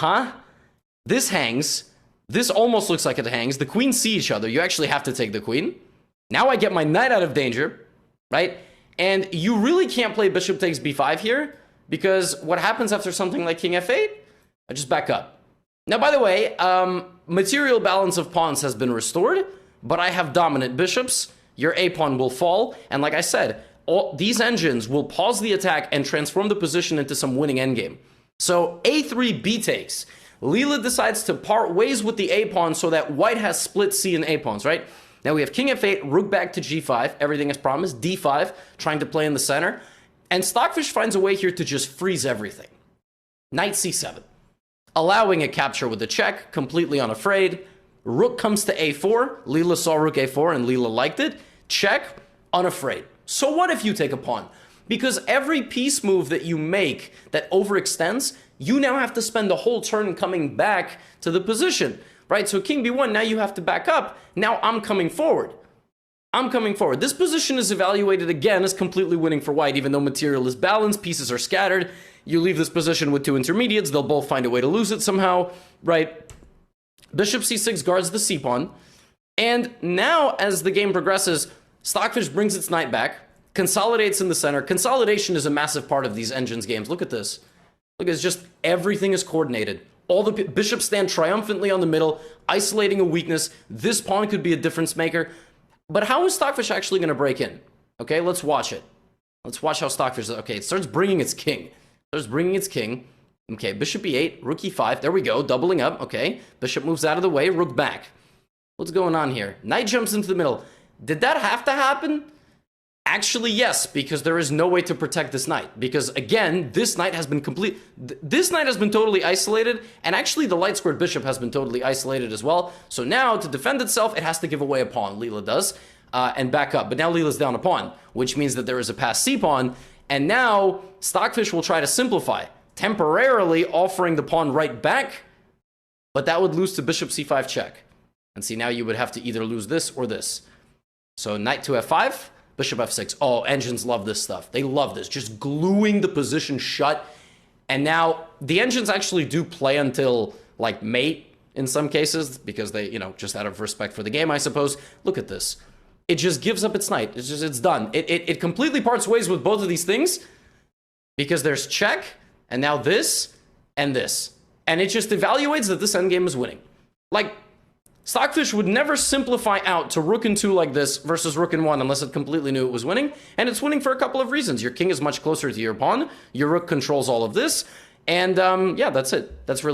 huh? This hangs. This almost looks like it hangs. The queens see each other. You actually have to take the queen. Now I get my knight out of danger, right? And you really can't play bishop takes b5 here, because what happens after something like king f8? I just back up. Now, by the way, material balance of pawns has been restored, but I have dominant bishops. Your a pawn will fall, and like I said, all these engines will pause the attack and transform the position into some winning endgame. So a3 b takes. Leela decides to part ways with the a pawn so that white has split c and a pawns, right? Now we have king f8, rook back to g5, everything as promised, d5, trying to play in the center, and Stockfish finds a way here to just freeze everything. Knight c7, allowing a capture with a check, completely unafraid. Rook comes to a4, Leela saw rook a4 and Leela liked it. Check, unafraid. So what if you take a pawn? Because every piece move that you make that overextends, you now have to spend the whole turn coming back to the position, right? So king b1, now you have to back up. Now I'm coming forward. I'm coming forward. This position is evaluated again as completely winning for white, even though material is balanced, pieces are scattered. You leave this position with two intermediates, they'll both find a way to lose it somehow, right? Bishop c6 guards the c-pawn. And now, as the game progresses, Stockfish brings its knight back, consolidates in the center. Consolidation is a massive part of these engines games. Look at this. Look, it's just everything is coordinated. All the bishops stand triumphantly on the middle, isolating a weakness. This pawn could be a difference maker. But how is Stockfish actually going to break in? Okay, let's watch it. Let's watch how Stockfish... Okay, it starts bringing its king. Okay, bishop e8, rook e5. There we go, doubling up. Okay, bishop moves out of the way, rook back. What's going on here? Knight jumps into the middle. Did that have to happen? Actually, yes, because there is no way to protect this knight. Because, again, this knight has been this knight has been totally isolated, and actually the light squared bishop has been totally isolated as well. So now, to defend itself, it has to give away a pawn. Leela does, and back up. But now Leela's down a pawn, which means that there is a passed c-pawn, and now Stockfish will try to simplify, temporarily offering the pawn right back, but that would lose to bishop c5 check. And see, now you would have to either lose this or this. So knight to f5, bishop f6. Oh, engines love this stuff. They love this, just gluing the position shut. And now the engines actually do play until like mate in some cases, because they, just out of respect for the game, I suppose. Look at this. It just gives up its knight. It's done. It completely parts ways with both of these things, because there's check, and now this, and this. And it just evaluates that this endgame is winning. Like, Stockfish would never simplify out to rook and 2 like this versus rook and 1 unless it completely knew it was winning. And it's winning for a couple of reasons. Your king is much closer to your pawn. Your rook controls all of this. And yeah, that's it. That's really